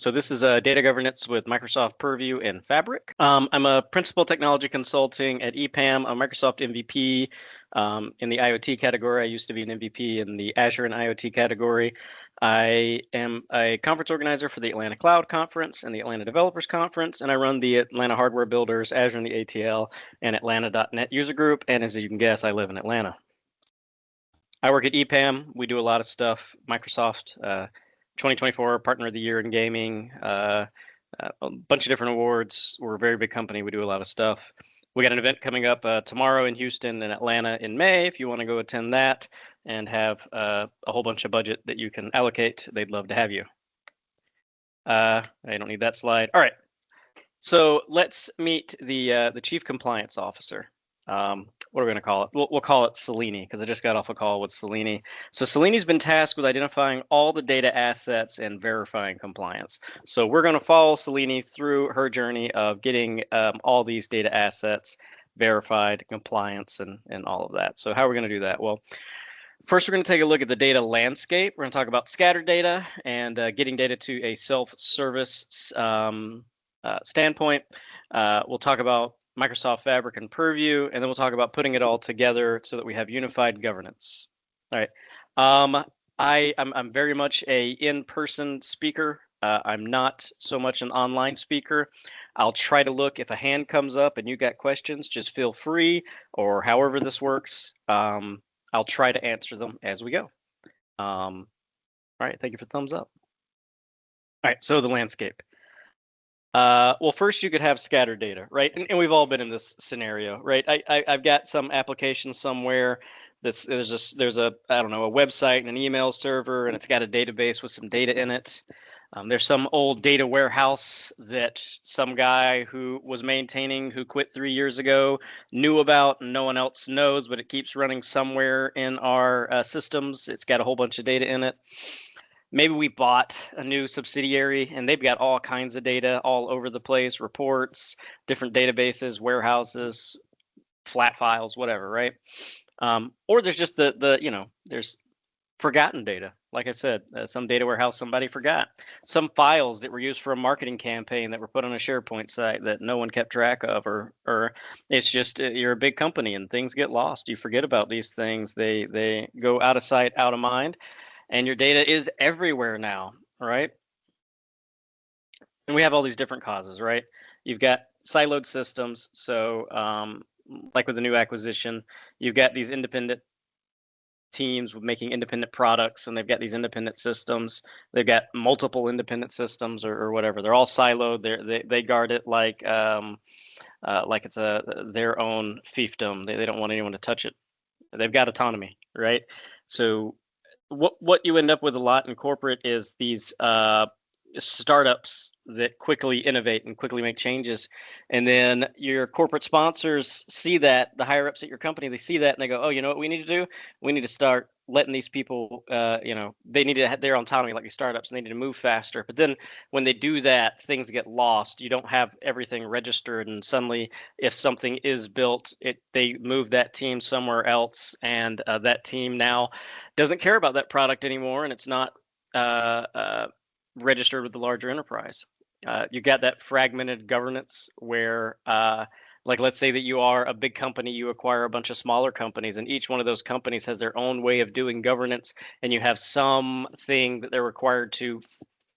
So this is data governance with Microsoft Purview and Fabric. I'm a principal technology consulting at EPAM, a Microsoft MVP in the IoT category. I used to be an MVP in the Azure and IoT category. I am a conference organizer for the Atlanta Cloud Conference and the Atlanta Developers Conference, and I run the Atlanta Hardware Builders, Azure and the ATL, and Atlanta.net user group. And as you can guess, I live in Atlanta. I work at EPAM. We do a lot of stuff. Microsoft 2024 Partner of the Year in Gaming, a bunch of different awards. We're a very big company. We do a lot of stuff. We got an event coming up tomorrow in Houston and Atlanta in May. If you want to go attend that and have a whole bunch of budget that you can allocate, they'd love to have you. I don't need that slide. All right. So let's meet the Chief Compliance Officer. What are we going to call it? We'll call it Selene, because I just got off a call with Selene. So Selene's been tasked with identifying all the data assets and verifying compliance. So we're going to follow Selene through her journey of getting all these data assets verified, compliance, and all of that. So how are we going to do that? Well, first, we're going to take a look at the data landscape. We're going to talk about scattered data and getting data to a self-service standpoint. We'll talk about Microsoft Fabric and Purview, and then we'll talk about putting it all together so that we have unified governance. All right. I'm very much a in-person speaker. I'm not so much an online speaker. I'll try to look if a hand comes up and you got questions, just feel free, or however this works. I'll try to answer them as we go. All right. Thank you for the thumbs up. All right. So the landscape. Well, first you could have scattered data, right? And we've all been in this scenario, right? I've got some application somewhere that's there's a I don't know, a website and an email server, and it's got a database with some data in it. There's some old data warehouse that some guy who was maintaining, who quit 3 years ago, knew about, and no one else knows, but it keeps running somewhere in our systems. It's got a whole bunch of data in it. Maybe we bought a new subsidiary and they've got all kinds of data all over the place, reports, different databases, warehouses, flat files, whatever, right? Or there's just there's forgotten data. Like I said, some data warehouse somebody forgot. Some files that were used for a marketing campaign that were put on a SharePoint site that no one kept track of, or it's just you're a big company and things get lost. You forget about these things. They go out of sight, out of mind. And your data is everywhere now, right? And we have all these different causes, right? You've got siloed systems. So like with the new acquisition, you've got these independent teams making independent products, and they've got these independent systems. They've got multiple independent systems or whatever. They're all siloed. They guard it like it's their own fiefdom. They don't want anyone to touch it. They've got autonomy, right? So what you end up with a lot in corporate is these startups that quickly innovate and quickly make changes, and then your corporate sponsors see that, the higher ups at your company, they see that and they go, oh, you know what we need to do? We need to start letting these people, they need to have their autonomy like these startups, and they need to move faster. But then when they do that, things get lost. You don't have everything registered, and suddenly if something is built, they move that team somewhere else, and that team now doesn't care about that product anymore, and it's not registered with the larger enterprise. You got that fragmented governance where like, let's say that you are a big company, you acquire a bunch of smaller companies, and each one of those companies has their own way of doing governance, and you have something that they're required to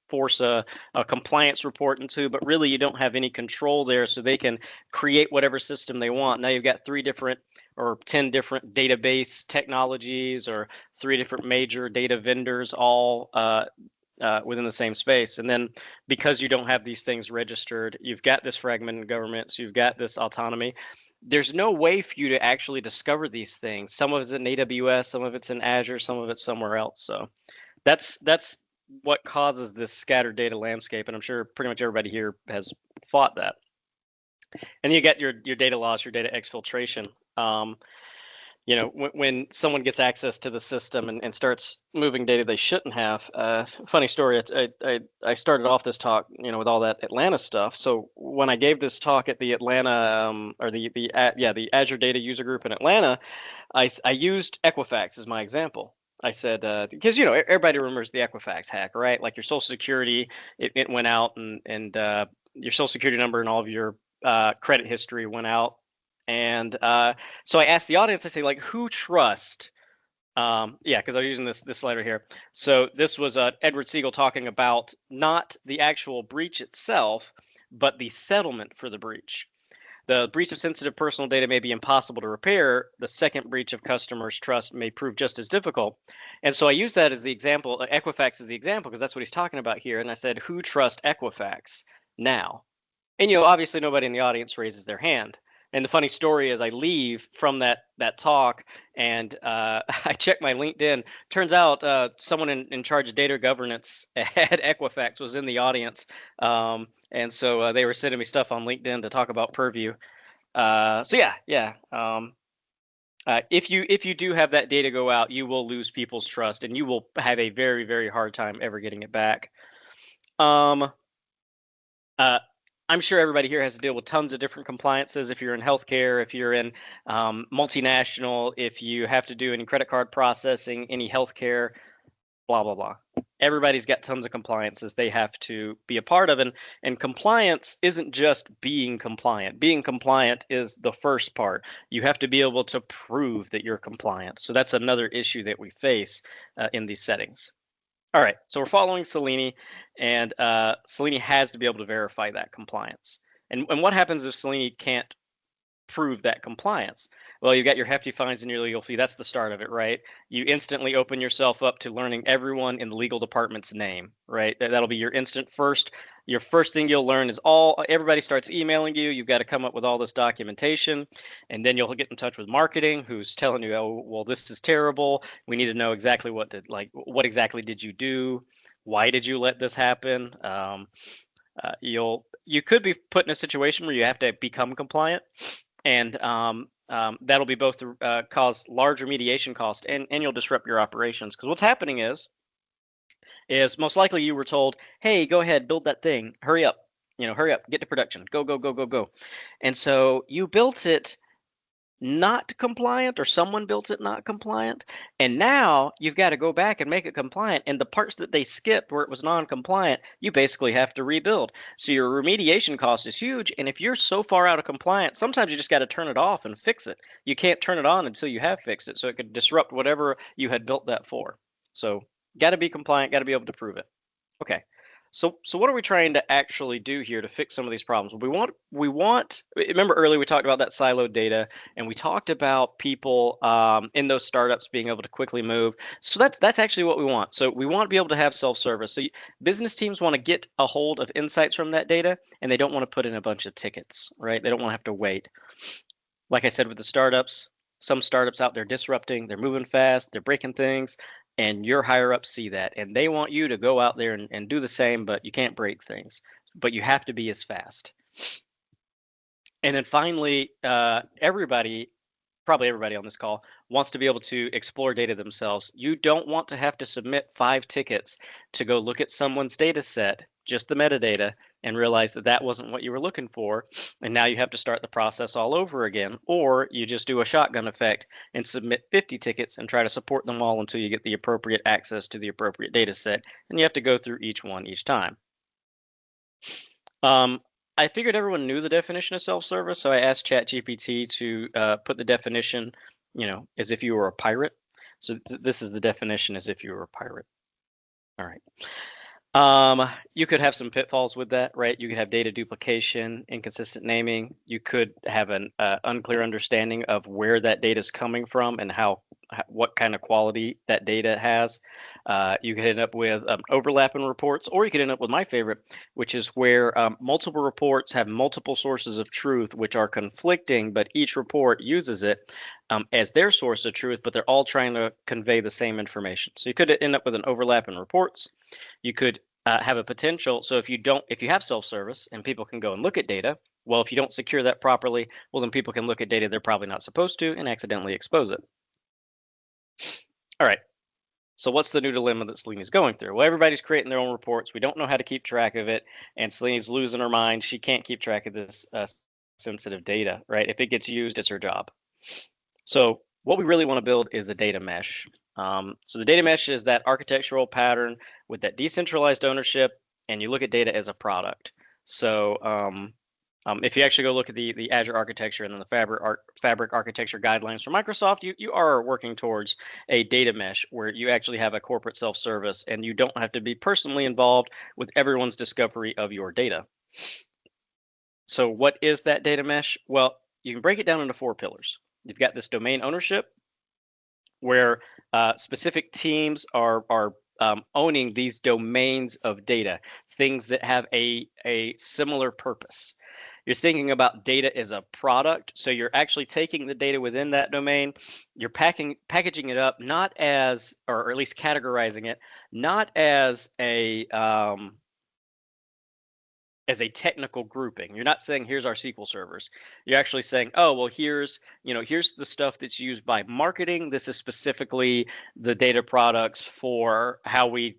force a compliance report into, but really you don't have any control there, so they can create whatever system they want. Now you've got 3 different or 10 different database technologies, or 3 different major data vendors all within the same space. And then because you don't have these things registered, you've got this fragmented government, so you've got this autonomy. There's no way for you to actually discover these things. Some of it's in AWS, some of it's in Azure, some of it's somewhere else. So that's what causes this scattered data landscape, and I'm sure pretty much everybody here has fought that. And you get your data loss, your data exfiltration. When someone gets access to the system and starts moving data they shouldn't have. Funny story. I started off this talk, with all that Atlanta stuff. So when I gave this talk at the Atlanta the Azure Data User Group in Atlanta, I used Equifax as my example. I said, because you know everybody remembers the Equifax hack, right? Like your Social Security, it went out, and your Social Security number and all of your credit history went out. And so I asked the audience, I say, like, who trust? Yeah, because I'm using this letter here. So this was Edward Siegel talking about not the actual breach itself, but the settlement for the breach. The breach of sensitive personal data may be impossible to repair. The second breach of customers' trust may prove just as difficult. And so I use that as the example. Equifax is the example because that's what he's talking about here. And I said, who trusts Equifax now? And you know, obviously nobody in the audience raises their hand. And the funny story is, I leave from that talk, and I check my LinkedIn. Turns out someone in charge of data governance at Equifax was in the audience, and so they were sending me stuff on LinkedIn to talk about Purview. So yeah. If you do have that data go out, you will lose people's trust, and you will have a very, very hard time ever getting it back. Uh, I'm sure everybody here has to deal with tons of different compliances. If you're in healthcare, if you're in multinational, if you have to do any credit card processing, any healthcare, blah blah blah. Everybody's got tons of compliances they have to be a part of, and compliance isn't just being compliant. Being compliant is the first part. You have to be able to prove that you're compliant. So that's another issue that we face in these settings. All right, so we're following Selene, and Selene has to be able to verify that compliance. And what happens if Selene can't prove that compliance? Well, you got your hefty fines and your legal fee. That's the start of it, right? You instantly open yourself up to learning everyone in the legal department's name, right? That'll be your instant first. Your first thing you'll learn is everybody starts emailing you. You've got to come up with all this documentation, and then you'll get in touch with marketing, who's telling you, oh, well, this is terrible. We need to know exactly what exactly did you do? Why did you let this happen? You could be put in a situation where you have to become compliant, and that'll be both cause large remediation cost, and you'll disrupt your operations. Because what's happening is most likely you were told, hey, go ahead, build that thing, hurry up, hurry up, get to production, go go go go go. And so you built it not compliant, or someone built it not compliant, and now you've got to go back and make it compliant, and the parts that they skipped where it was non-compliant, you basically have to rebuild. So your remediation cost is huge, and if you're so far out of compliance, sometimes you just got to turn it off and fix it. You can't turn it on until you have fixed it, so it could disrupt whatever you had built that for. So got to be compliant, got to be able to prove it. Okay. So what are we trying to actually do here to fix some of these problems? We want. Remember earlier we talked about that siloed data, and we talked about people in those startups being able to quickly move. So that's actually what we want. So we want to be able to have self-service. So business teams want to get a hold of insights from that data, and they don't want to put in a bunch of tickets, right? They don't want to have to wait. Like I said with the startups, some startups out there disrupting, they're moving fast, they're breaking things, and your higher ups see that, and they want you to go out there and do the same, but you can't break things, but you have to be as fast. And then finally, probably everybody on this call, wants to be able to explore data themselves. You don't want to have to submit 5 tickets to go look at someone's data set, just the metadata, and realize that that wasn't what you were looking for. And now you have to start the process all over again. Or you just do a shotgun effect and submit 50 tickets and try to support them all until you get the appropriate access to the appropriate data set. And you have to go through each one each time. I figured everyone knew the definition of self-service, so I asked ChatGPT to put the definition, as if you were a pirate. So this is the definition as if you were a pirate. All right. You could have some pitfalls with that, right? You could have data duplication, inconsistent naming. You could have an unclear understanding of where that data is coming from and what kind of quality that data has. You could end up with overlap in reports, or you could end up with my favorite, which is where multiple reports have multiple sources of truth, which are conflicting, but each report uses it as their source of truth, but they're all trying to convey the same information. So you could end up with an overlap in reports. You could have a potential. So if you have self-service and people can go and look at data, well, if you don't secure that properly, well, then people can look at data they're probably not supposed to and accidentally expose it. All right. So what's the new dilemma that Selene's going through? Well, everybody's creating their own reports. We don't know how to keep track of it, and Selene's losing her mind. She can't keep track of this sensitive data, right? If it gets used, it's her job. So what we really want to build is a data mesh. So the data mesh is that architectural pattern with that decentralized ownership, and you look at data as a product. So if you actually go look at the Azure architecture and then the Fabric architecture guidelines from Microsoft, you are working towards a data mesh where you actually have a corporate self-service and you don't have to be personally involved with everyone's discovery of your data. So what is that data mesh? Well, you can break it down into 4 pillars. You've got this domain ownership, where specific teams are owning these domains of data, things that have a similar purpose. You're thinking about data as a product, so you're actually taking the data within that domain, you're packaging it up not as, or at least categorizing it, not as a technical grouping. You're not saying here's our SQL servers. You're actually saying, oh, well, here's the stuff that's used by marketing. This is specifically the data products for how we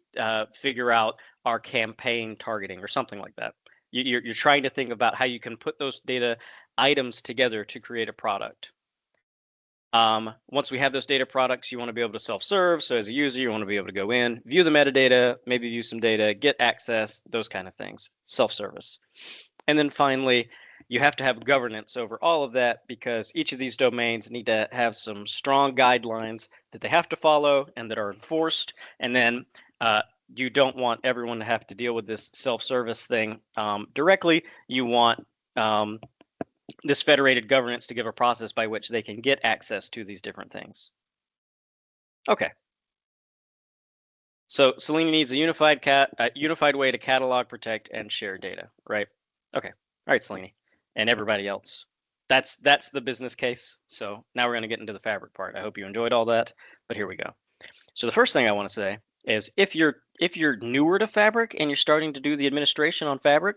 figure out our campaign targeting or something like that. You're trying to think about how you can put those data items together to create a product. Once we have those data products, you want to be able to self-serve. So as a user, you want to be able to go in, view the metadata, maybe view some data, get access, those kind of things, self-service. And then finally, you have to have governance over all of that because each of these domains need to have some strong guidelines that they have to follow and that are enforced. And then you don't want everyone to have to deal with this self-service thing directly. You want this federated governance to give a process by which they can get access to these different things. Okay. So Selenium needs a unified way to catalog, protect, and share data, right? Okay. All right, Selenium, and everybody else. That's the business case. So now we're going to get into the Fabric part. I hope you enjoyed all that, but here we go. So the first thing I want to say is if you're newer to Fabric and you're starting to do the administration on Fabric,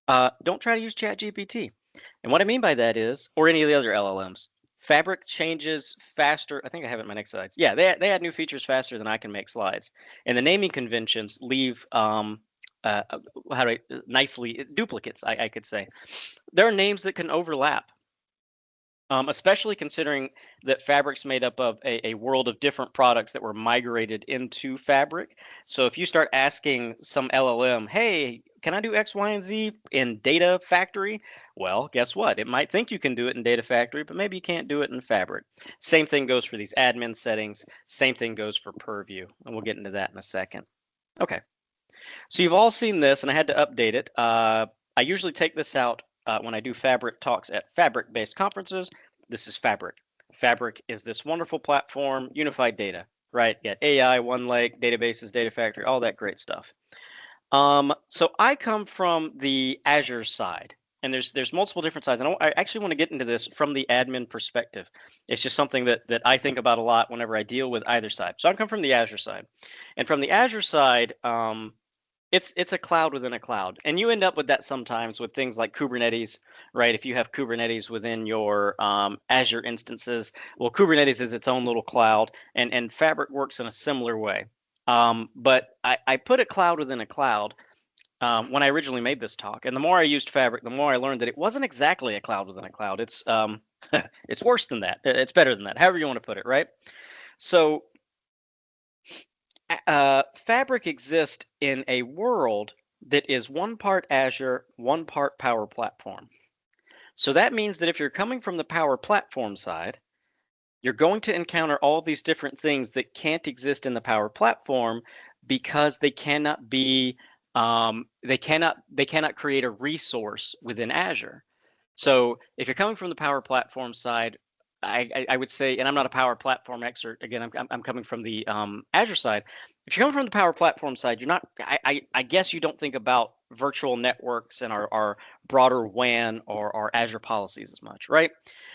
don't try to use ChatGPT. And what I mean by that is, or any of the other LLMs, Fabric changes faster. I think I have it in my next slides. Yeah, they add new features faster than I can make slides. And the naming conventions leave nicely duplicates, I could say. There are names that can overlap. Especially considering that Fabric's made up of a world of different products that were migrated into Fabric. So if you start asking some LLM, hey, can I do X, Y, and Z in Data Factory? Well, guess what? It might think you can do it in Data Factory, but maybe you can't do it in Fabric. Same thing goes for these admin settings. Same thing goes for Purview. And we'll get into that in a second. Okay. So you've all seen this, and I had to update it. I usually take this out when I do Fabric talks at Fabric-based conferences. This is Fabric. Fabric is this wonderful platform, unified data, right? You got AI, OneLake, databases, Data Factory, all that great stuff. So I come from the Azure side, and there's multiple different sides. And I actually want to get into this from the admin perspective. It's just something that I think about a lot whenever I deal with either side. So I come from the Azure side, and from the Azure side, it's a cloud within a cloud, and you end up with that sometimes with things like Kubernetes, right? If you have Kubernetes within your Azure instances, well, Kubernetes is its own little cloud, and Fabric works in a similar way. But I put a cloud within a cloud when I originally made this talk, and the more I used Fabric, the more I learned that it wasn't exactly a cloud within a cloud. It's it's worse than that. It's better than that. However you want to put it, right? So Fabric exists in a world that is one part Azure, one part Power Platform. So that means that if you're coming from the Power Platform side, you're going to encounter all these different things that can't exist in the Power Platform because they cannot be they cannot create a resource within Azure. So if you're coming from the Power Platform side, I would say, and I'm not a Power Platform expert. Again, I'm coming from the Azure side. If you're coming from the Power Platform side, you're not. I guess you don't think about virtual networks and our broader WAN or our Azure policies as much, right?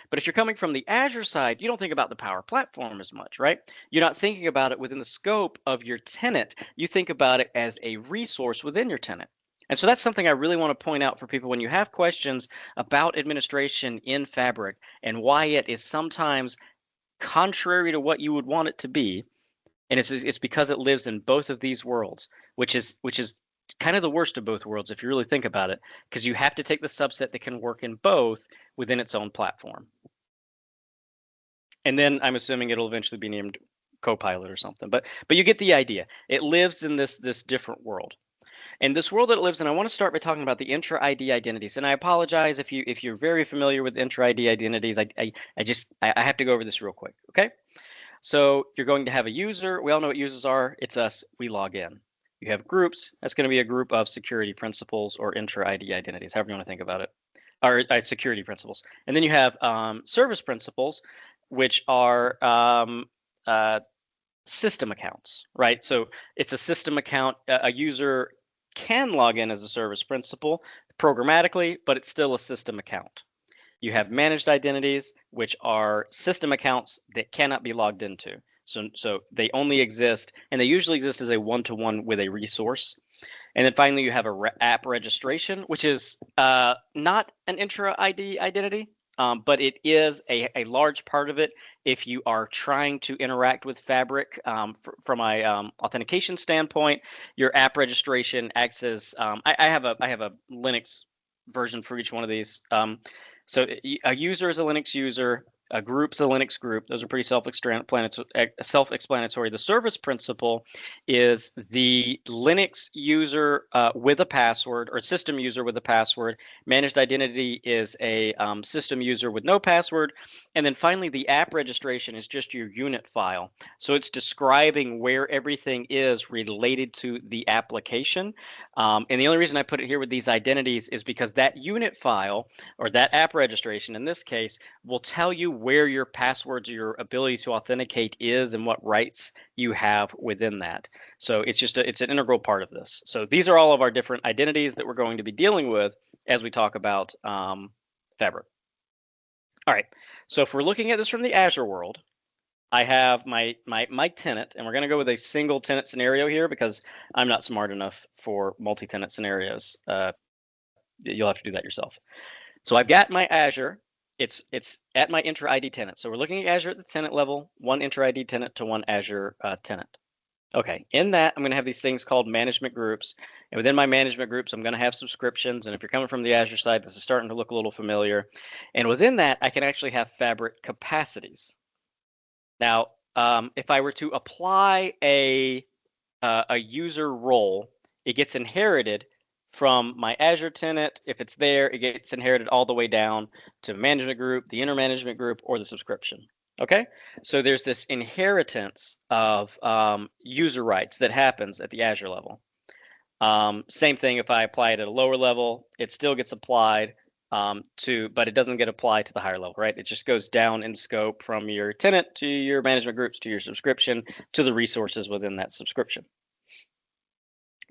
But if you're coming from the Azure side, you don't think about the Power Platform as much, right? You're not thinking about it within the scope of your tenant. You think about it as a resource within your tenant. And so that's something I really want to point out for people when you have questions about administration in Fabric and why it is sometimes contrary to what you would want it to be. And it's because it lives in both of these worlds, which is kind of the worst of both worlds if you really think about it, because you have to take the subset that can work in both within its own platform. And then I'm assuming it'll eventually be named Copilot or something. But you get the idea. It lives in this different world. And this world that it lives in, I want to start by talking about the intra-ID identities. And I apologize if you're very familiar with intra-ID identities. I have to go over this real quick. Okay. So you're going to have a user. We all know what users are. It's us. We log in. You have groups. That's going to be a group of security principles or intra-ID identities, however you want to think about it, or security principles. And then you have service principles, which are system accounts, right? So it's a system account. A user can log in as a service principal programmatically, but it's still a system account. You have managed identities, which are system accounts that cannot be logged into. So they only exist, and they usually exist as a one-to-one with a resource. And then finally, you have a app registration, which is not an intra-ID identity, but it is a large part of it if you are trying to interact with Fabric from a authentication standpoint. Your app registration acts as I have a Linux version for each one of these. So a user is a Linux user, a group's a Linux group. Those are pretty self-explanatory. The service principal is the Linux user with a password, or system user with a password. Managed identity is a system user with no password. And then finally, the app registration is just your unit file. So it's describing where everything is related to the application. And the only reason I put it here with these identities is because that unit file, or that app registration in this case, will tell you where your passwords or your ability to authenticate is and what rights you have within that. So it's an integral part of this. So these are all of our different identities that we're going to be dealing with as we talk about Fabric. All right. So if we're looking at this from the Azure world, I have my tenant, and we're going to go with a single tenant scenario here because I'm not smart enough for multi-tenant scenarios. You'll have to do that yourself. So I've got my Azure. It's at my intra-ID tenant. So we're looking at Azure at the tenant level, one intra-ID tenant to one Azure tenant. Okay, in that, I'm going to have these things called management groups. And within my management groups, I'm going to have subscriptions. And if you're coming from the Azure side, this is starting to look a little familiar. And within that, I can actually have Fabric capacities. Now, if I were to apply a user role, it gets inherited from my Azure tenant. If it's there, it gets inherited all the way down to management group, the intermanagement group, or the subscription. Okay, so there's this inheritance of user rights that happens at the Azure level. Same thing if I apply it at a lower level, it still gets applied but it doesn't get applied to the higher level, right? It just goes down in scope from your tenant to your management groups to your subscription to the resources within that subscription.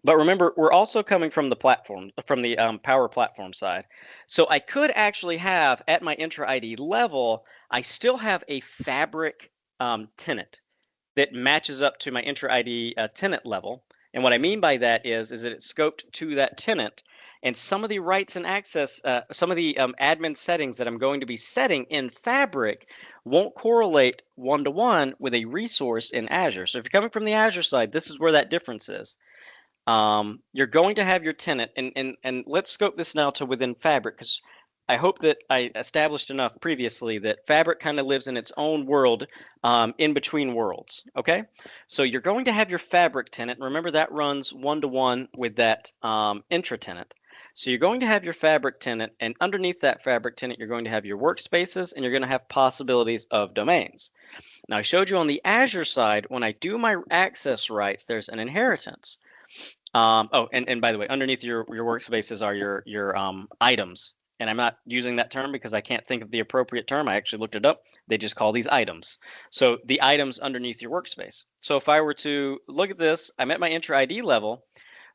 But remember, we're also coming from the platform, from the Power Platform side. So I could actually have, at my intra-ID level, I still have a Fabric tenant that matches up to my intra-ID tenant level. And what I mean by that is that it's scoped to that tenant. And some of the rights and access, some of the admin settings that I'm going to be setting in Fabric won't correlate one-to-one with a resource in Azure. So if you're coming from the Azure side, this is where that difference is. You're going to have your tenant, and let's scope this now to within Fabric, because I hope that I established enough previously that Fabric kind of lives in its own world in between worlds, okay? So you're going to have your Fabric tenant. Remember, that runs one-to-one with that intra-tenant. So you're going to have your Fabric tenant, and underneath that Fabric tenant, you're going to have your workspaces, and you're going to have possibilities of domains. Now, I showed you on the Azure side, when I do my access rights, there's an inheritance. And by the way, underneath your workspaces are your items. And I'm not using that term because I can't think of the appropriate term. I actually looked it up. They just call these items. So the items underneath your workspace. So if I were to look at this, I'm at my intra-ID level.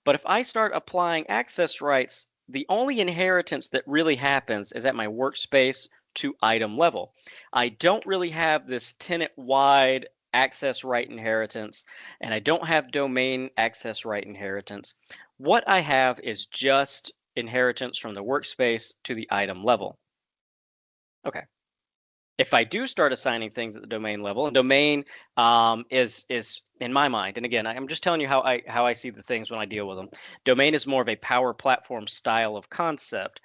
But if I start applying access rights, the only inheritance that really happens is at my workspace to item level. I don't really have this tenant-wide access right inheritance, and I don't have domain access right inheritance. What I have is just inheritance from the workspace to the item level. Okay. If I do start assigning things at the domain level, and domain is in my mind, and again, I'm just telling you how I see the things when I deal with them. Domain is more of a power platform style of concept,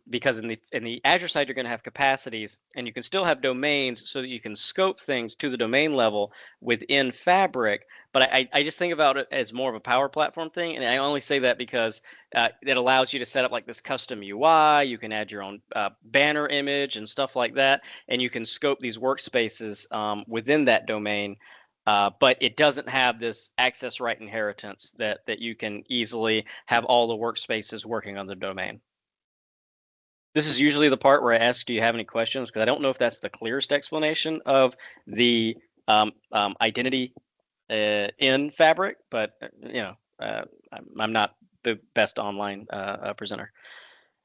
because in the Azure side you're going to have capacities, and you can still have domains so that you can scope things to the domain level within Fabric. But I just think about it as more of a power platform thing, and I only say that because it allows you to set up like this custom UI. You can add your own banner image and stuff like that, and you can scope these workspaces within that domain. But it doesn't have this access right inheritance that you can easily have all the workspaces working on the domain. This is usually the part where I ask, do you have any questions? Because I don't know if that's the clearest explanation of the identity in Fabric, but I'm not the best online presenter.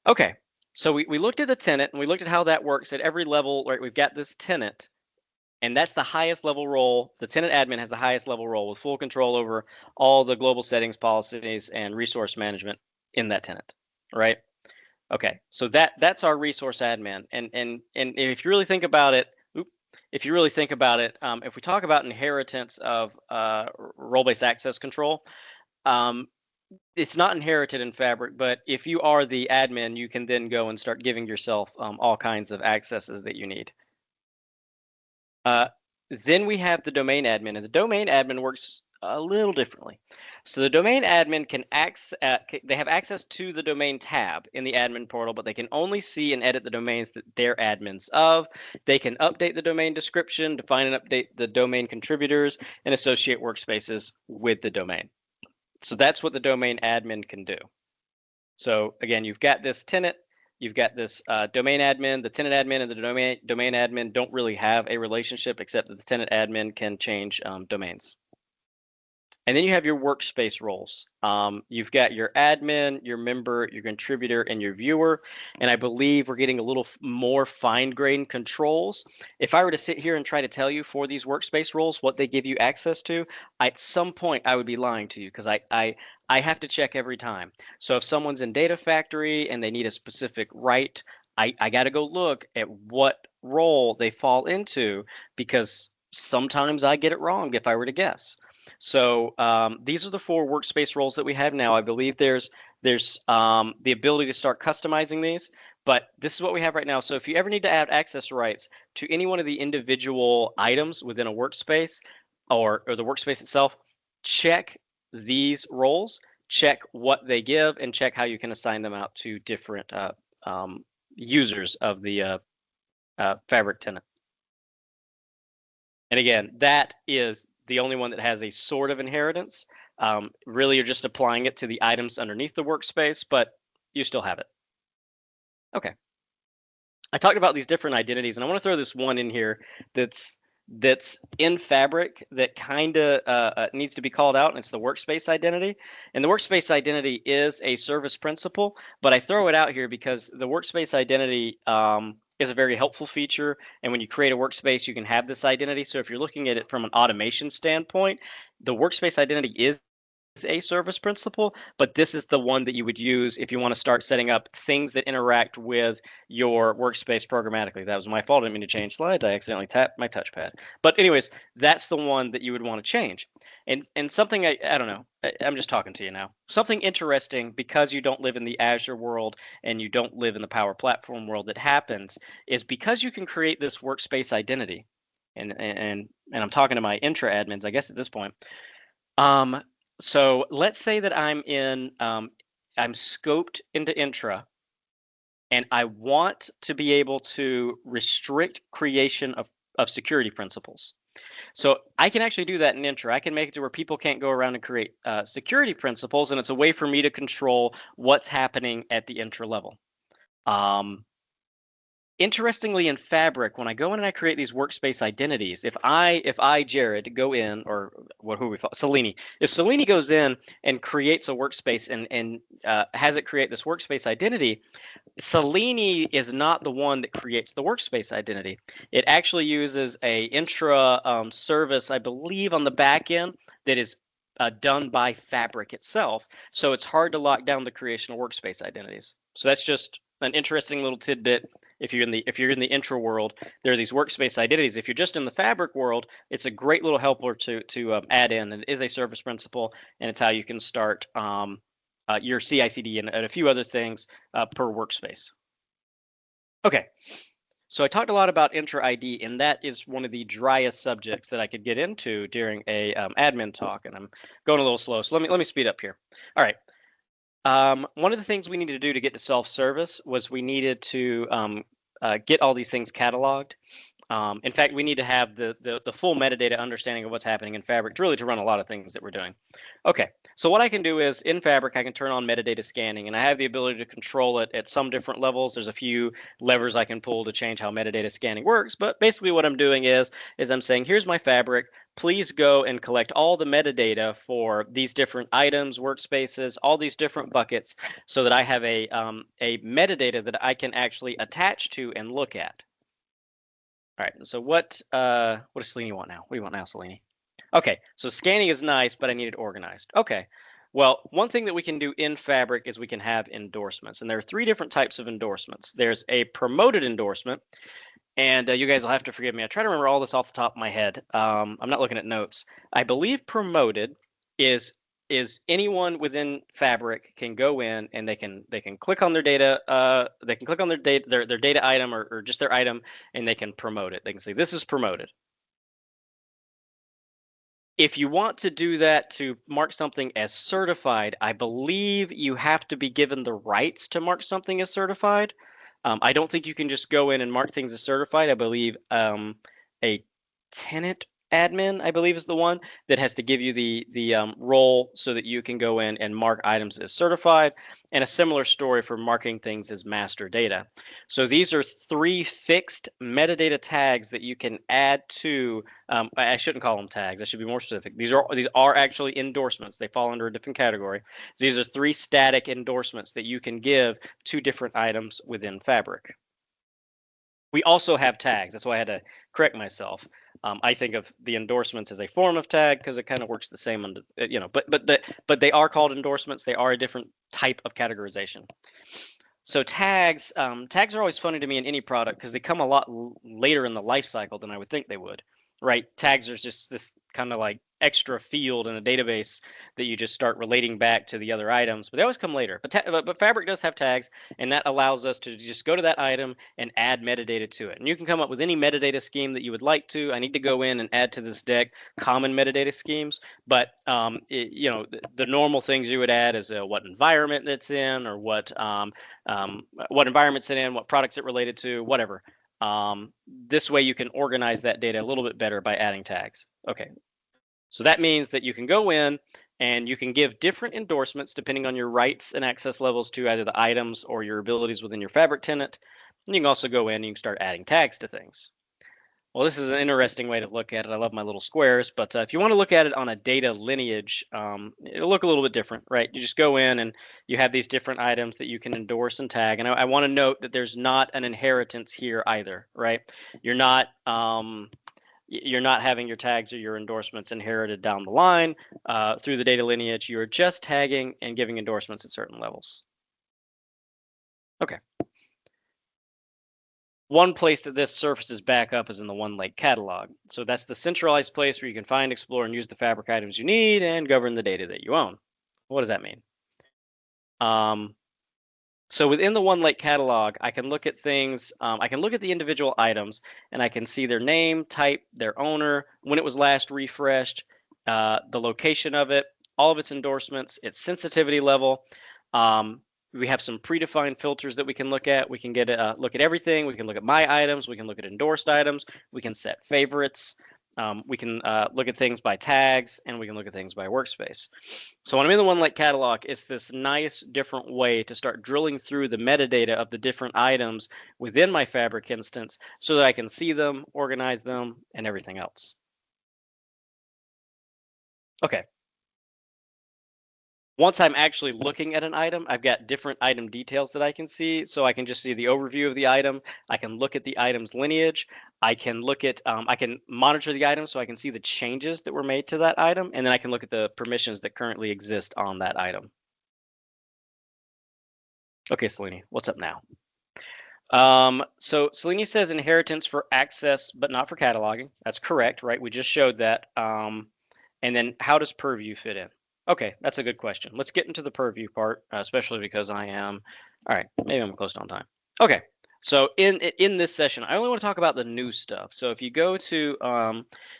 Okay, so we looked at the tenant and we looked at how that works at every level. Right, we've got this tenant. And that's the highest level role. The tenant admin has the highest level role with full control over all the global settings, policies, and resource management in that tenant, right? Okay, so that's our resource admin. And if you really think about it, if we talk about inheritance of role-based access control, it's not inherited in Fabric, but if you are the admin, you can then go and start giving yourself all kinds of accesses that you need. Then we have the domain admin, and the domain admin works a little differently. So the domain admin they have access to the domain tab in the admin portal, but they can only see and edit the domains that they're admins of. They can update the domain description, define and update the domain contributors, and associate workspaces with the domain. So that's what the domain admin can do. So again, you've got this tenant. You've got this domain admin. The tenant admin and the domain admin don't really have a relationship, except that the tenant admin can change domains. And then you have your workspace roles. You've got your admin, your member, your contributor, and your viewer. And I believe we're getting a little more fine-grained controls. If I were to sit here and try to tell you for these workspace roles what they give you access to, at some point I would be lying to you, because I have to check every time. So if someone's in Data Factory and they need a specific right, I got to go look at what role they fall into, because sometimes I get it wrong if I were to guess. So these are the 4 workspace roles that we have now. I believe there's the ability to start customizing these, but this is what we have right now. So if you ever need to add access rights to any one of the individual items within a workspace or the workspace itself, check these roles, check what they give, and check how you can assign them out to different users of the Fabric tenant. And again, that is the only one that has a sort of inheritance. Really, you're just applying it to the items underneath the workspace, but you still have it. Okay. I talked about these different identities, and I want to throw this one in here that's in Fabric that kind of needs to be called out, and it's the workspace identity. And the workspace identity is a service principal, but I throw it out here because the workspace identity is a very helpful feature. And when you create a workspace, you can have this identity. So if you're looking at it from an automation standpoint, the workspace identity is a service principal, but this is the one that you would use if you want to start setting up things that interact with your workspace programmatically. That was my fault. I didn't mean to change slides. I accidentally tapped my touchpad. But anyways, that's the one that you would want to change. And something I don't know, I'm just talking to you now. Something interesting, because you don't live in the Azure world and you don't live in the Power Platform world, that happens is because you can create this workspace identity, and I'm talking to my intra admins, I guess, at this point. So let's say that I'm scoped into intra, and I want to be able to restrict creation of security principals. So I can actually do that in intra. I can make it to where people can't go around and create security principals, and it's a way for me to control what's happening at the intra level. Interestingly, in Fabric, when I go in and I create these workspace identities, if I Jared go in, or who we follow, Selene, if Selene goes in and creates a workspace and has it create this workspace identity, Selene is not the one that creates the workspace identity. It actually uses a intra service, I believe, on the back end that is done by Fabric itself. So it's hard to lock down the creation of workspace identities. So that's just an interesting little tidbit If you're in the intro world, there are these workspace identities. If you're just in the Fabric world, it's a great little helper to add in. And it is a service principal, and it's how you can start your CI/CD and a few other things per workspace. Okay, so I talked a lot about Intra ID, and that is one of the driest subjects that I could get into during a admin talk, and I'm going a little slow. So let me speed up here. All right. One of the things we needed to do to get to self-service was we needed to get all these things cataloged. In fact, we need to have the full metadata understanding of what's happening in Fabric to run a lot of things that we're doing. Okay, so what I can do is in Fabric, I can turn on metadata scanning, and I have the ability to control it at some different levels. There's a few levers I can pull to change how metadata scanning works, but basically what I'm doing is I'm saying, here's my Fabric. Please go and collect all the metadata for these different items, workspaces, all these different buckets, so that I have a metadata that I can actually attach to and look at. All right, so what does Selene want now? What do you want now, Selene? Okay, so scanning is nice, but I need it organized. Okay, well, one thing that we can do in Fabric is we can have endorsements, and there are 3 different types of endorsements. There's a promoted endorsement, and you guys will have to forgive me. I try to remember all this off the top of my head. I'm not looking at notes. I believe promoted is anyone within Fabric can go in and they can click on their data. They can click on their data their data item or just their item, and they can promote it. They can say this is promoted. If you want to do that to mark something as certified, I believe you have to be given the rights to mark something as certified. I don't think you can just go in and mark things as certified. I believe a tenant admin, I believe, is the one that has to give you the role so that you can go in and mark items as certified. And a similar story for marking things as master data. So these are 3 fixed metadata tags that you can add to. I shouldn't call them tags. I should be more specific. These are actually endorsements. They fall under a different category. So these are 3 static endorsements that you can give to different items within Fabric. We also have tags. That's why I had to correct myself. I think of the endorsements as a form of tag because it kind of works the same under, but they are called endorsements. They are a different type of categorization. So tags are always funny to me in any product because they come a lot later in the life cycle than I would think they would, right? Tags are just this kind of like extra field in a database that you just start relating back to the other items, but they always come later. But Fabric does have tags, and that allows us to just go to that item and add metadata to it. And you can come up with any metadata scheme that you would like to. I need to go in and add to this deck common metadata schemes, but the normal things you would add is what environment that's in, or what environment's it in, what products it related to, whatever. This way you can organize that data a little bit better by adding tags. Okay, so that means that you can go in and you can give different endorsements depending on your rights and access levels to either the items or your abilities within your Fabric tenant. And you can also go in and you can start adding tags to things. Well, this is an interesting way to look at it. I love my little squares, but if you want to look at it on a data lineage, it'll look a little bit different, right? You just go in and you have these different items that you can endorse and tag. And I want to note that there's not an inheritance here either, right? You're not having your tags or your endorsements inherited down the line through the data lineage. You're just tagging and giving endorsements at certain levels. Okay. One place that this surfaces back up is in the OneLake catalog. So that's the centralized place where you can find, explore, and use the Fabric items you need and govern the data that you own. What does that mean? So within the OneLake catalog, I can look at things. I can look at the individual items, and I can see their name, type, their owner, when it was last refreshed, the location of it, all of its endorsements, its sensitivity level. We have some predefined filters that we can look at. We can get look at everything. We can look at my items. We can look at endorsed items. We can set favorites. We can look at things by tags, and we can look at things by workspace. So when I'm in the OneLake catalog, it's this nice different way to start drilling through the metadata of the different items within my Fabric instance so that I can see them, organize them, and everything else. Okay. Once I'm actually looking at an item, I've got different item details that I can see. So I can just see the overview of the item. I can look at the item's lineage. I can look at, I can monitor the item so I can see the changes that were made to that item. And then I can look at the permissions that currently exist on that item. Okay, Selene, what's up now? So Selene says inheritance for access, but not for cataloging. That's correct, right? We just showed that. And then how does Purview fit in? Okay, that's a good question. Let's get into the Purview part, especially because I am, all right, maybe I'm close on time. Okay, so in this session, I only want to talk about the new stuff. So if you go to,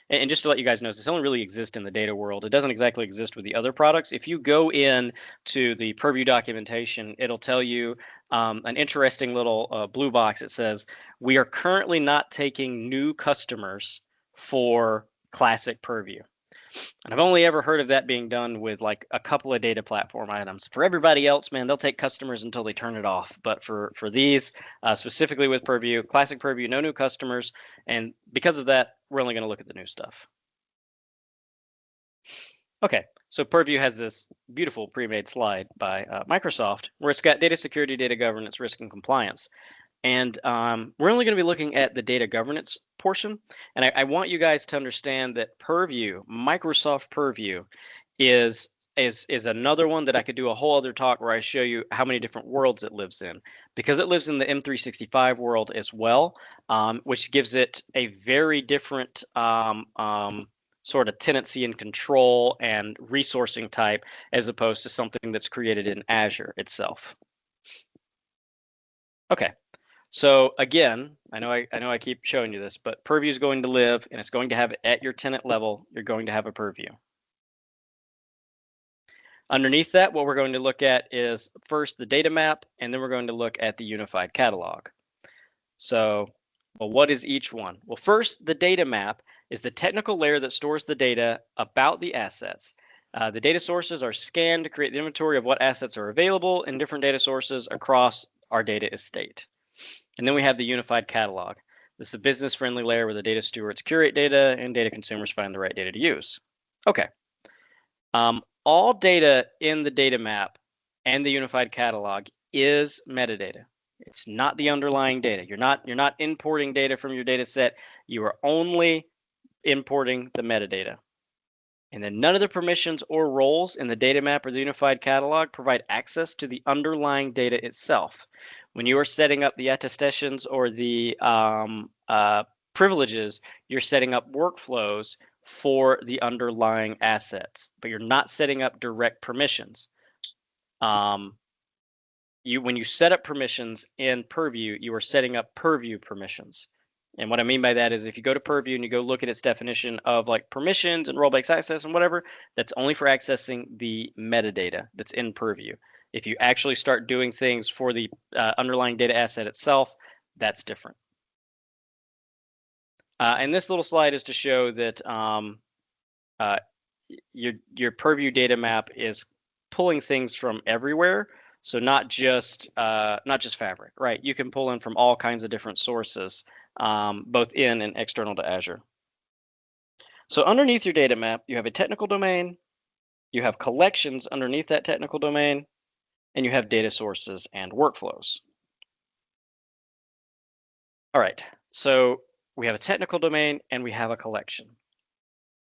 and just to let you guys know, this only really exists in the data world. It doesn't exactly exist with the other products. If you go in to the Purview documentation, it'll tell you an interesting little blue box. It says, we are currently not taking new customers for Classic Purview. And I've only ever heard of that being done with like a couple of data platform items. For everybody else, man, they'll take customers until they turn it off. But for these, specifically with Purview, Classic Purview, no new customers. And because of that, we're only going to look at the new stuff. Okay, so Purview has this beautiful pre-made slide by Microsoft where it's got data security, data governance, risk, and compliance. And we're only going to be looking at the data governance portion. And I want you guys to understand that Purview, Microsoft Purview, is another one that I could do a whole other talk where I show you how many different worlds it lives in, because it lives in the M365 world as well, which gives it a very different sort of tenancy and control and resourcing type as opposed to something that's created in Azure itself. Okay. So again, I know I keep showing you this, but Purview is going to live, and it's going to have it at your tenant level. You're going to have a Purview. Underneath that, what we're going to look at is first the data map, and then we're going to look at the unified catalog. So, well, what is each one? Well, first, the data map is the technical layer that stores the data about the assets. The data sources are scanned to create the inventory of what assets are available in different data sources across our data estate. And then we have the unified catalog. This is the business-friendly layer where the data stewards curate data and data consumers find the right data to use. Okay. All data in the data map and the unified catalog is metadata. It's not the underlying data. You're not importing data from your data set. You are only importing the metadata. And then none of the permissions or roles in the data map or the unified catalog provide access to the underlying data itself. When you are setting up the attestations or the privileges, you're setting up workflows for the underlying assets, but you're not setting up direct permissions. When you set up permissions in Purview, you are setting up Purview permissions. And what I mean by that is if you go to Purview and you go look at its definition of like permissions and role-based access and whatever, that's only for accessing the metadata that's in Purview. If you actually start doing things for the underlying data asset itself, that's different. And this little slide is to show that your Purview data map is pulling things from everywhere. So not just Fabric, right? You can pull in from all kinds of different sources, both in and external to Azure. So underneath your data map, you have a technical domain, you have collections underneath that technical domain, and you have data sources and workflows. All right, so we have a technical domain and we have a collection.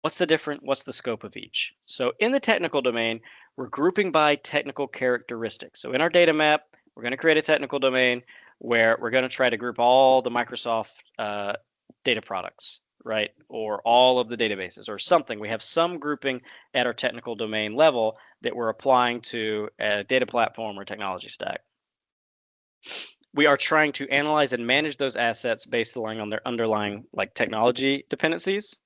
What's the scope of each? So in the technical domain, we're grouping by technical characteristics. So in our data map, we're going to create a technical domain where we're going to try to group all the Microsoft data products, right? Or all of the databases or something. We have some grouping at our technical domain level that we're applying to a data platform or technology stack. We are trying to analyze and manage those assets based on their underlying like technology dependencies.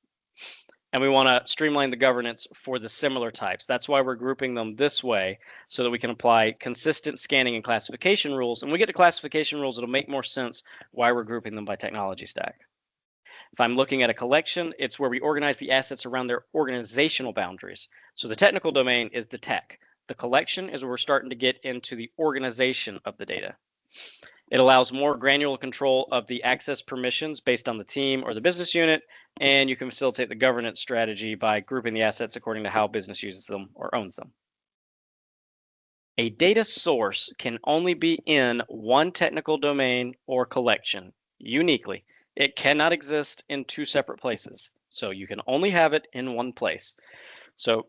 And we want to streamline the governance for the similar types. That's why we're grouping them this way so that we can apply consistent scanning and classification rules. And when we get to classification rules, it'll make more sense why we're grouping them by technology stack. If I'm looking at a collection, it's where we organize the assets around their organizational boundaries. So the technical domain is the tech. The collection is where we're starting to get into the organization of the data. It allows more granular control of the access permissions based on the team or the business unit, and you can facilitate the governance strategy by grouping the assets according to how business uses them or owns them. A data source can only be in one technical domain or collection uniquely. It cannot exist in two separate places, so you can only have it in one place. So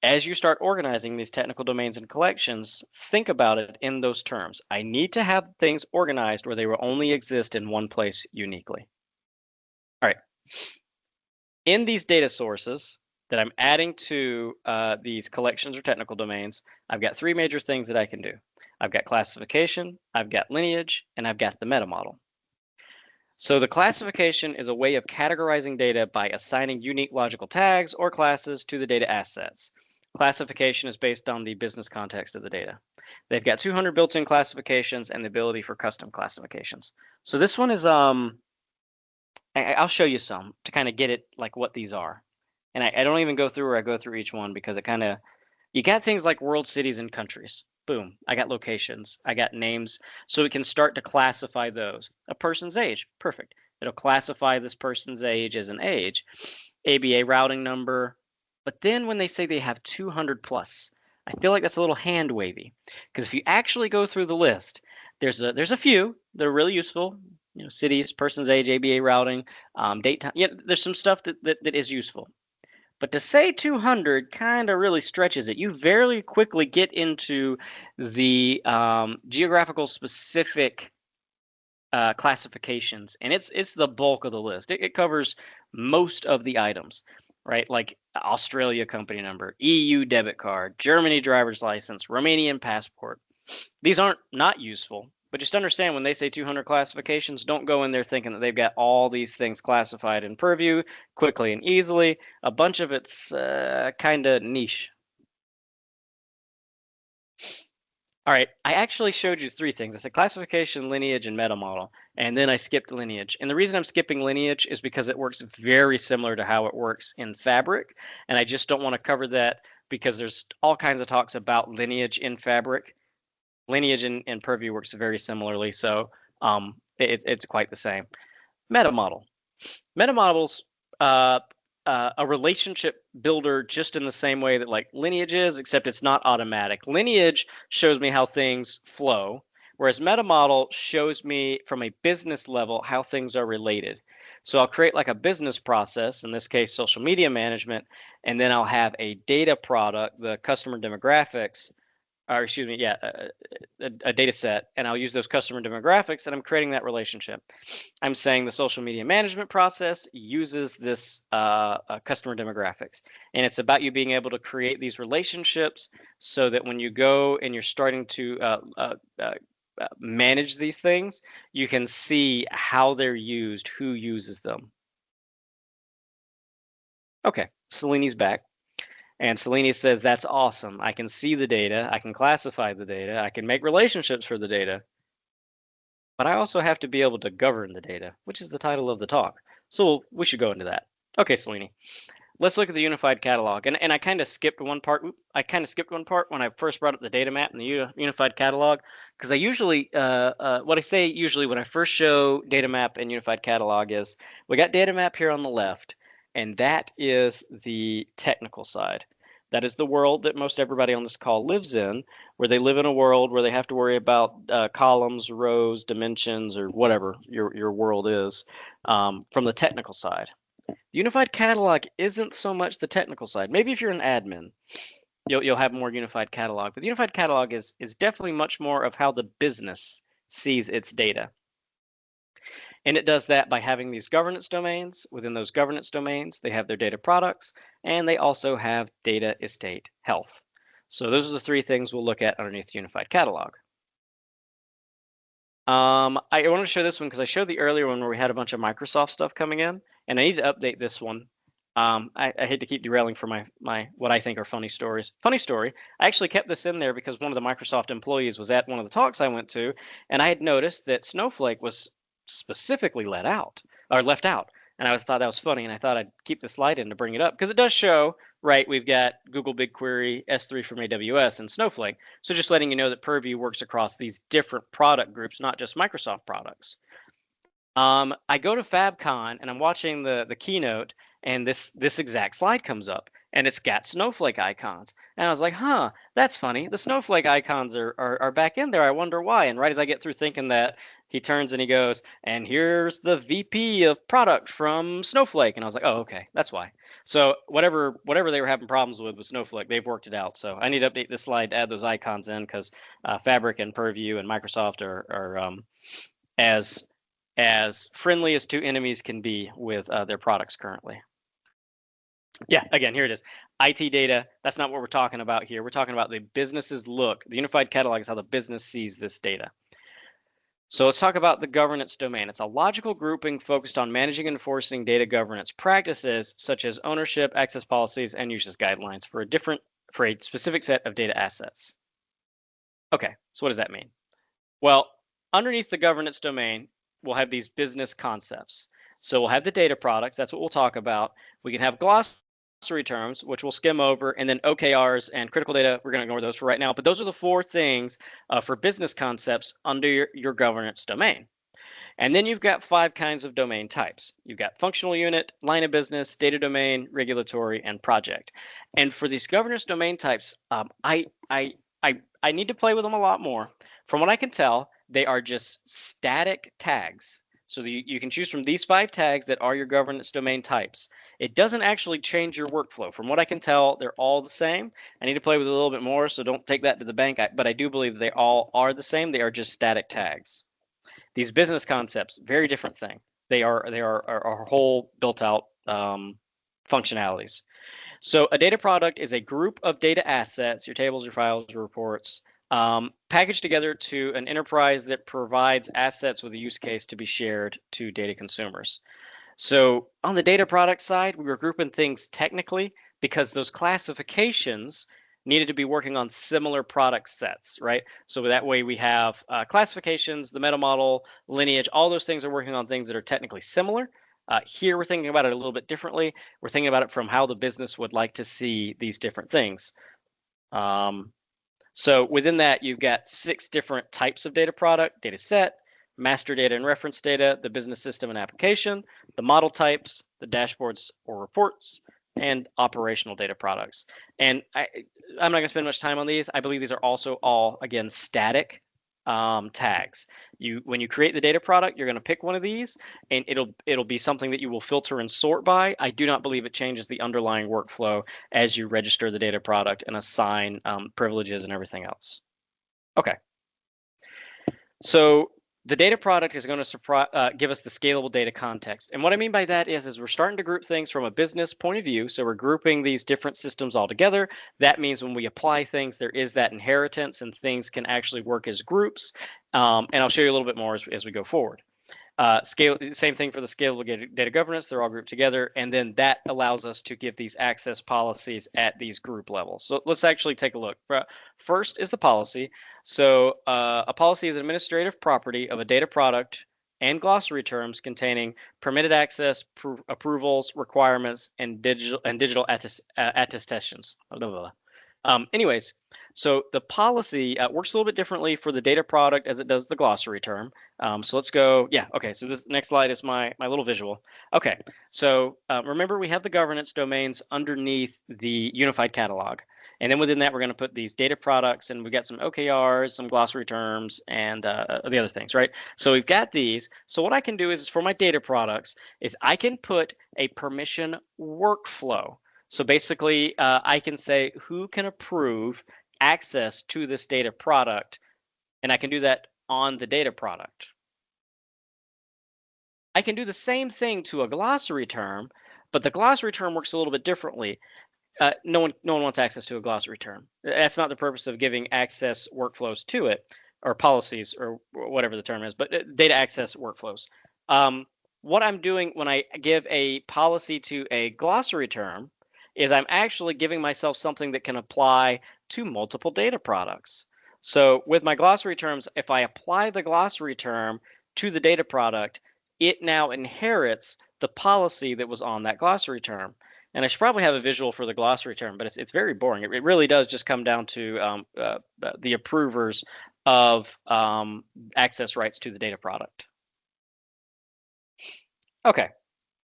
as you start organizing these technical domains and collections, think about it in those terms. I need to have things organized where they will only exist in one place uniquely. All right. In these data sources that I'm adding to these collections or technical domains, I've got three major things that I can do. I've got classification, I've got lineage, and I've got the meta model. So the classification is a way of categorizing data by assigning unique logical tags or classes to the data assets. Classification is based on the business context of the data. They've got 200 built-in classifications and the ability for custom classifications. So this one is I'll show you some to kind of get it like what these are. And I don't even go through where I go through each one because it kind of, you got things like world, cities, and countries. Boom, I got locations, I got names, so it can start to classify those. A person's age, perfect. It'll classify this person's age as an age. ABA routing number. But then when they say they have 200 plus, I feel like that's a little hand wavy. Because if you actually go through the list, there's a few that are really useful. You know, cities, person's age, ABA routing, date time. Yeah, there's some stuff that is useful. But to say 200 kind of really stretches it. You very quickly get into the geographical specific classifications, and it's the bulk of the list. It covers most of the items, right? Like Australia company number, EU debit card, Germany driver's license, Romanian passport. These aren't not useful, but just understand when they say 200 classifications, don't go in there thinking that they've got all these things classified in Purview quickly and easily. A bunch of it's kind of niche. All right, I actually showed you three things. I said classification, lineage, and meta model, and then I skipped lineage. And the reason I'm skipping lineage is because it works very similar to how it works in Fabric, and I just don't want to cover that because there's all kinds of talks about lineage in Fabric. Lineage in Purview works very similarly, so it's quite the same. Meta model. Meta models a relationship builder just in the same way that like lineage is, except it's not automatic. Lineage shows me how things flow, whereas meta model shows me from a business level how things are related. So I'll create like a business process, in this case, social media management, and then I'll have a data product, the customer demographics, or excuse me, yeah, a data set, and I'll use those customer demographics, and I'm creating that relationship. I'm saying the social media management process uses this customer demographics, and it's about you being able to create these relationships so that when you go and you're starting to manage these things, you can see how they're used, who uses them. Okay, Seleni's back. And Selene says, that's awesome. I can see the data. I can classify the data. I can make relationships for the data. But I also have to be able to govern the data, which is the title of the talk. So we should go into that. Okay, Selene, let's look at the unified catalog. And I kind of skipped one part. I kind of skipped one part when I first brought up the data map and the unified catalog, because I usually, what I say usually when I first show data map and unified catalog is, we got data map here on the left, and that is the technical side. That is the world that most everybody on this call lives in, where they live in a world where they have to worry about columns, rows, dimensions, or whatever your world is from the technical side. The unified catalog isn't so much the technical side. Maybe if you're an admin, you'll have more unified catalog. But the unified catalog is definitely much more of how the business sees its data. And it does that by having these governance domains. Within those governance domains, they have their data products, and they also have data estate health. So those are the three things we'll look at underneath the unified catalog. I want to show this one because I showed the earlier one where we had a bunch of Microsoft stuff coming in, and I need to update this one. I hate to keep derailing for my what I think are funny stories. Funny story, I actually kept this in there because one of the Microsoft employees was at one of the talks I went to, and I had noticed that Snowflake was specifically left out. And I thought that was funny, and I thought I'd keep the slide in to bring it up because it does show, right, we've got Google BigQuery, S3 from AWS, and Snowflake. So just letting you know that Purview works across these different product groups, not just Microsoft products. I go to FabCon and I'm watching the keynote, and this exact slide comes up, and it's got snowflake icons. And I was like, huh, that's funny. The snowflake icons are back in there. I wonder why. And right as I get through thinking that, he turns and he goes, and here's the VP of product from Snowflake. And I was like, oh, okay, that's why. So whatever they were having problems with Snowflake, they've worked it out. So I need to update this slide to add those icons in because Fabric and Purview and Microsoft are as friendly as two enemies can be with their products currently. Yeah, again, here it is. IT data, that's not what we're talking about here. We're talking about the business's look. The unified catalog is how the business sees this data. So let's talk about the governance domain. It's a logical grouping focused on managing and enforcing data governance practices such as ownership, access policies, and uses guidelines for a specific set of data assets. Okay, so what does that mean? Well, underneath the governance domain, we'll have these business concepts. So we'll have the data products. That's what we'll talk about. We can have glossary terms, which we'll skim over, and then OKRs and critical data. We're going to ignore those for right now. But those are the four things for business concepts under your governance domain. And then you've got 5 kinds of domain types. You've got functional unit, line of business, data domain, regulatory, and project. And for these governance domain types, I need to play with them a lot more. From what I can tell, they are just static tags. So you can choose from these 5 tags that are your governance domain types. It doesn't actually change your workflow. From what I can tell, they're all the same. I need to play with it a little bit more, so don't take that to the bank. But I do believe they all are the same. They are just static tags. These business concepts, very different thing. They are a whole built out functionalities. So a data product is a group of data assets, your tables, your files, your reports, packaged together to an enterprise that provides assets with a use case to be shared to data consumers. So on the data product side, we were grouping things technically because those classifications needed to be working on similar product sets, right? So that way we have classifications, the meta model, lineage, all those things are working on things that are technically similar. Here we're thinking about it a little bit differently. We're thinking about it from how the business would like to see these different things. So within that, you've got 6 different types of data product: data set, master data and reference data, the business system and application, the model types, the dashboards or reports, and operational data products. And I'm not going to spend much time on these. I believe these are also all, again, static tags. When you create the data product, you're going to pick one of these, and it'll be something that you will filter and sort by. I do not believe it changes the underlying workflow as you register the data product and assign privileges and everything else. Okay. So the data product is going to give us the scalable data context. And what I mean by that is we're starting to group things from a business point of view. So we're grouping these different systems all together. That means when we apply things, there is that inheritance and things can actually work as groups. And I'll show you a little bit more as we go forward. Same thing for the scalable data governance. They're all grouped together. And then that allows us to give these access policies at these group levels. So let's actually take a look. First is the policy. So a policy is an administrative property of a data product and glossary terms containing permitted access, approvals, requirements, and digital attestations. Anyways, so the policy works a little bit differently for the data product as it does the glossary term. So let's go. Yeah. Okay. So this next slide is my little visual. Okay. So remember, we have the governance domains underneath the unified catalog. And then within that, we're going to put these data products, and we've got some OKRs, some glossary terms, and the other things, right? So we've got these. So what I can do is for my data products is I can put a permission workflow. So basically, I can say who can approve access to this data product, and I can do that on the data product. I can do the same thing to a glossary term, but the glossary term works a little bit differently. No one wants access to a glossary term. That's not the purpose of giving access workflows to it, or policies, or whatever the term is, but data access workflows. What I'm doing when I give a policy to a glossary term is I'm actually giving myself something that can apply to multiple data products. So with my glossary terms, if I apply the glossary term to the data product, it now inherits the policy that was on that glossary term. And I should probably have a visual for the glossary term, but it's very boring. It really does just come down to the approvers of access rights to the data product. Okay.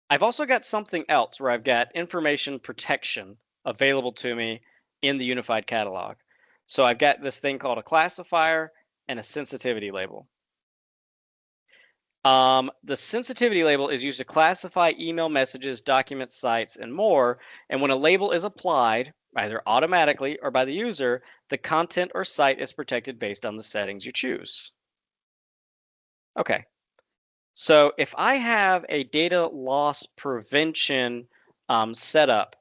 I've also got something else where I've got information protection available to me in the unified catalog. So I've got this thing called a classifier and a sensitivity label. The sensitivity label is used to classify email messages, documents, sites, and more. And when a label is applied, either automatically or by the user, the content or site is protected based on the settings you choose. Okay. So if I have a data loss prevention setup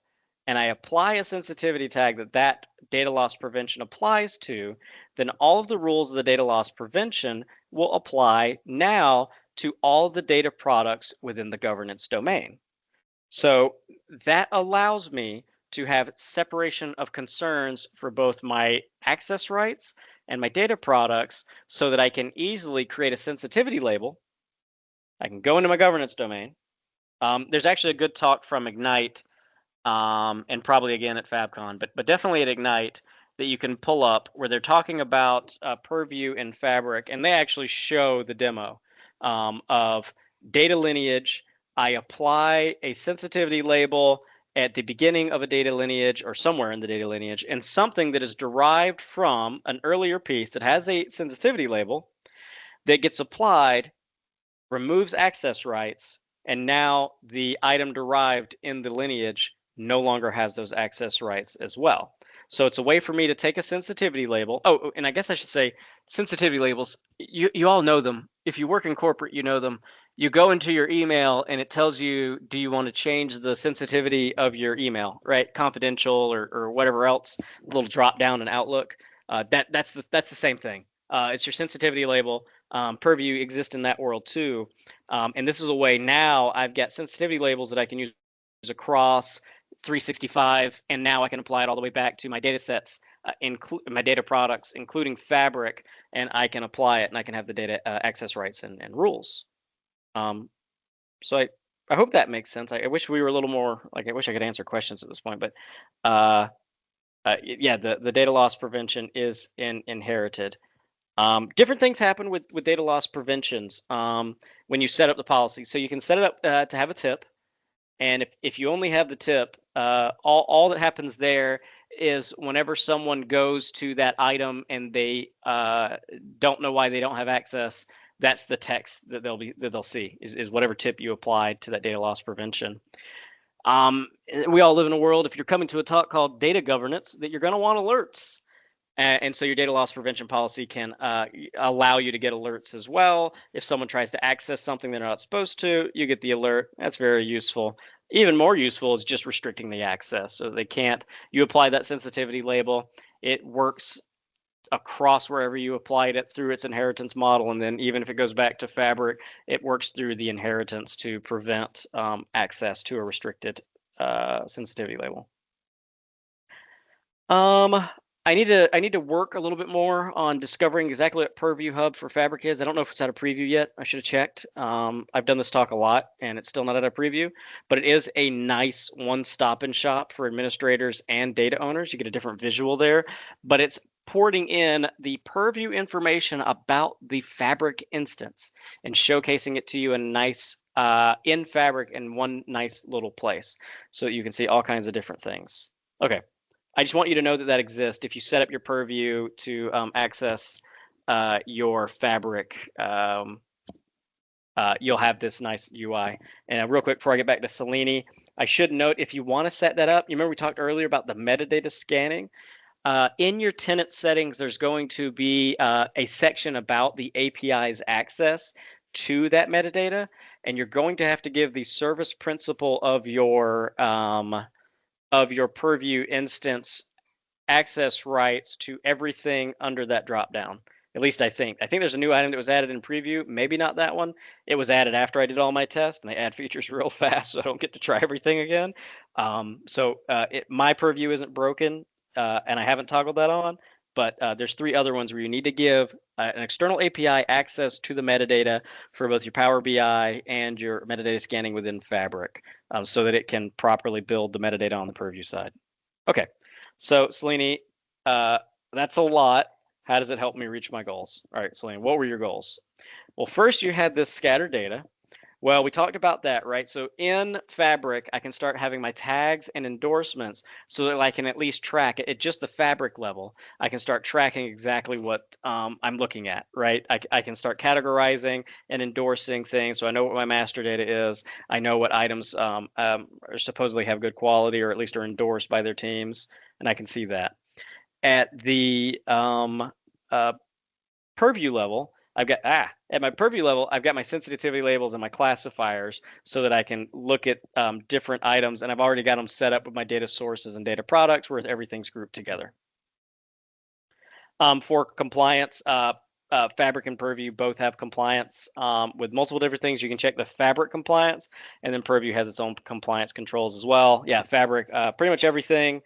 and I apply a sensitivity tag that data loss prevention applies to, then all of the rules of the data loss prevention will apply now to all of the data products within the governance domain. So that allows me to have separation of concerns for both my access rights and my data products so that I can easily create a sensitivity label. I can go into my governance domain. There's actually a good talk from Ignite, and probably again at FabCon, but definitely at Ignite that you can pull up where they're talking about Purview and Fabric, and they actually show the demo of data lineage. I apply a sensitivity label at the beginning of a data lineage or somewhere in the data lineage, and something that is derived from an earlier piece that has a sensitivity label that gets applied removes access rights, and now the item derived in the lineage no longer has those access rights as well. So it's a way for me to take a sensitivity label. Oh, and I guess I should say sensitivity labels, you all know them. If you work in corporate, you know them. You go into your email and it tells you, do you want to change the sensitivity of your email, right? Confidential or whatever else, a little drop down in Outlook. That's the same thing. It's your sensitivity label. Purview exists in that world too. And this is a way now I've got sensitivity labels that I can use across 365, and now I can apply it all the way back to my data sets, my data products, including Fabric, and I can apply it and I can have the data access rights and rules. So I hope that makes sense. I wish we were a little more, like, I wish I could answer questions at this point, but yeah, the data loss prevention is inherited. Different things happen with data loss preventions when you set up the policy. So you can set it up to have a tip, and if you only have the tip, all that happens there is whenever someone goes to that item and they don't know why they don't have access, that's the text that they'll see is whatever tip you applied to that data loss prevention. We all live in a world, if you're coming to a talk called data governance, that you're going to want alerts. And so your data loss prevention policy can allow you to get alerts as well. If someone tries to access something they're not supposed to, you get the alert. That's very useful. Even more useful is just restricting the access so they can't. You apply that sensitivity label, it works across wherever you applied it through its inheritance model. And then even if it goes back to Fabric, it works through the inheritance to prevent access to a restricted sensitivity label. I need to work a little bit more on discovering exactly what Purview Hub for Fabric is. I don't know if it's out of preview yet. I should have checked. I've done this talk a lot, and it's still not out of preview, but it is a nice one-stop and shop for administrators and data owners. You get a different visual there, but it's porting in the Purview information about the Fabric instance and showcasing it to you in nice in Fabric in one nice little place, so that you can see all kinds of different things. Okay. I just want you to know that that exists. If you set up your Purview to access your Fabric, you'll have this nice UI. And real quick, before I get back to Selene, I should note, if you want to set that up, you remember we talked earlier about the metadata scanning? In your tenant settings, there's going to be a section about the API's access to that metadata, and you're going to have to give the service principal of your Purview instance access rights to everything under that dropdown. At least I think. I think there's a new item that was added in preview. Maybe not that one. It was added after I did all my tests, and they add features real fast, so I don't get to try everything again. My Purview isn't broken, and I haven't toggled that on. But there's 3 other ones where you need to give an external API access to the metadata for both your Power BI and your metadata scanning within Fabric, so that it can properly build the metadata on the Purview side. Okay, so Selene, that's a lot. How does it help me reach my goals? All right, Selene, what were your goals? Well, first you had this scattered data. Well, we talked about that, right? So in Fabric, I can start having my tags and endorsements so that I can at least track it at just the Fabric level. I can start tracking exactly what I'm looking at, right? I can start categorizing and endorsing things. So I know what my master data is. I know what items are supposedly have good quality or at least are endorsed by their teams, and I can see that. At the uh, purview level, at my purview level, I've got my sensitivity labels and my classifiers so that I can look at different items, and I've already got them set up with my data sources and data products where everything's grouped together. For compliance, Fabric and Purview both have compliance with multiple different things. You can check the Fabric compliance, and then Purview has its own compliance controls as well. Yeah, Fabric, pretty much everything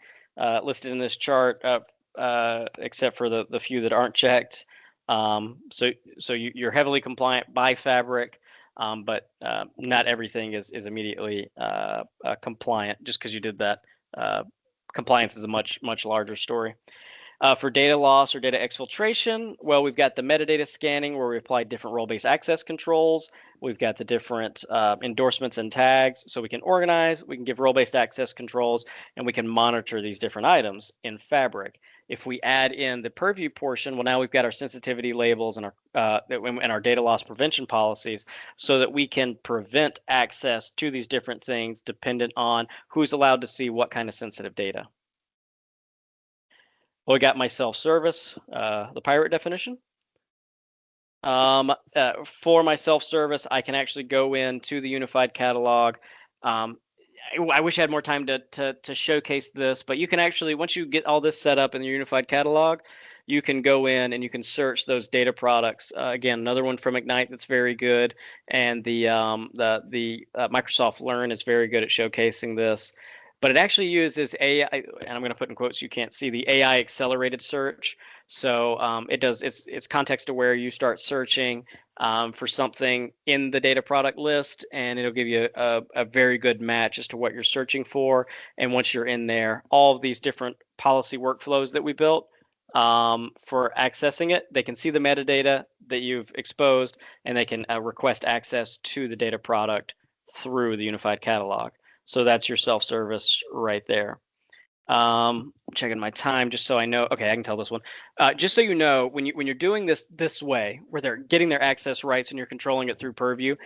listed in this chart, except for the few that aren't checked. So you're heavily compliant by Fabric, but not everything is immediately compliant just because you did that. Compliance is a much larger story. For data loss or data exfiltration, well, we've got the metadata scanning where we apply different role-based access controls. We've got the different endorsements and tags, so we can organize, we can give role-based access controls, and we can monitor these different items in Fabric. If we add in the purview portion, well, now we've got our sensitivity labels and our data loss prevention policies, so that we can prevent access to these different things dependent on who's allowed to see what kind of sensitive data. Well, I got my self-service, the pirate definition. For my self-service, I can actually go into the unified catalog. I wish I had more time to showcase this, but you can actually, once you get all this set up in the unified catalog, you can go in and you can search those data products. Again, another one from Ignite that's very good, and the Microsoft Learn is very good at showcasing this. But it actually uses AI, and I'm going to put in quotes, you can't see, the AI accelerated search. So it's context aware. You start searching for something in the data product list, and it'll give you a very good match as to what you're searching for. And once you're in there, all of these different policy workflows that we built for accessing it, they can see the metadata that you've exposed, and they can request access to the data product through the unified catalog. So that's your self-service right there. Checking my time just so I know. Okay, I can tell this one. Just so you know, when you're doing this way, where they're getting their access rights and you're controlling it through Purview,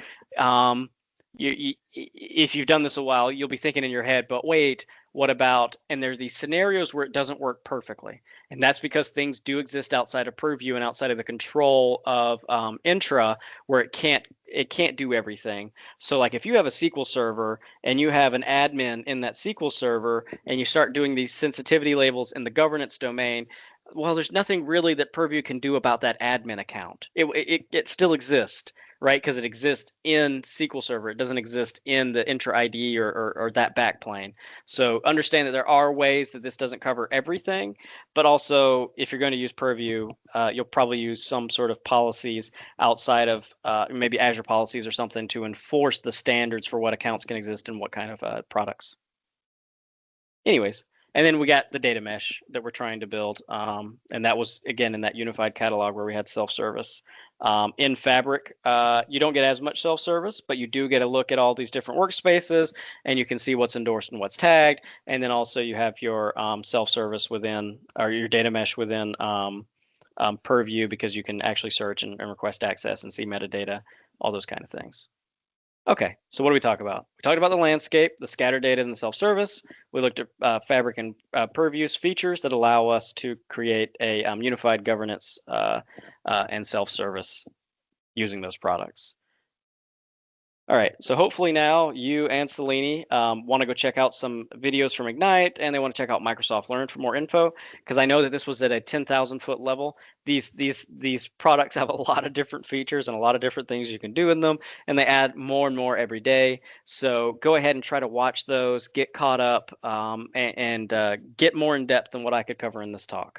if you've done this a while, you'll be thinking in your head, but wait, what about? And there's these scenarios where it doesn't work perfectly, and that's because things do exist outside of Purview and outside of the control of Intra, where it can't do everything. So like if you have a SQL server and you have an admin in that SQL server and you start doing these sensitivity labels in the governance domain, well, there's nothing really that Purview can do about that admin account. It still exists, right? Because it exists in SQL Server. It doesn't exist in the Intra ID or that backplane. So understand that there are ways that this doesn't cover everything, but also if you're going to use Purview, you'll probably use some sort of policies outside of maybe Azure policies or something to enforce the standards for what accounts can exist and what kind of products. Anyways, and then we got the data mesh that we're trying to build. And that was, again, in that unified catalog where we had self-service. In Fabric, you don't get as much self-service, but you do get a look at all these different workspaces, and you can see what's endorsed and what's tagged. And then also you have your self-service within, or your data mesh within Purview, because you can actually search and request access and see metadata, all those kind of things. Okay, so what do we talk about? We talked about the landscape, the scatter data, and the self-service. We looked at Fabric and Purview's features that allow us to create a unified governance and self-service using those products. All right, so hopefully now you and Selene want to go check out some videos from Ignite, and they want to check out Microsoft Learn for more info, because I know that this was at a 10,000 foot level. These products have a lot of different features and a lot of different things you can do in them, and they add more and more every day. So go ahead and try to watch those, get caught up, and get more in depth than what I could cover in this talk.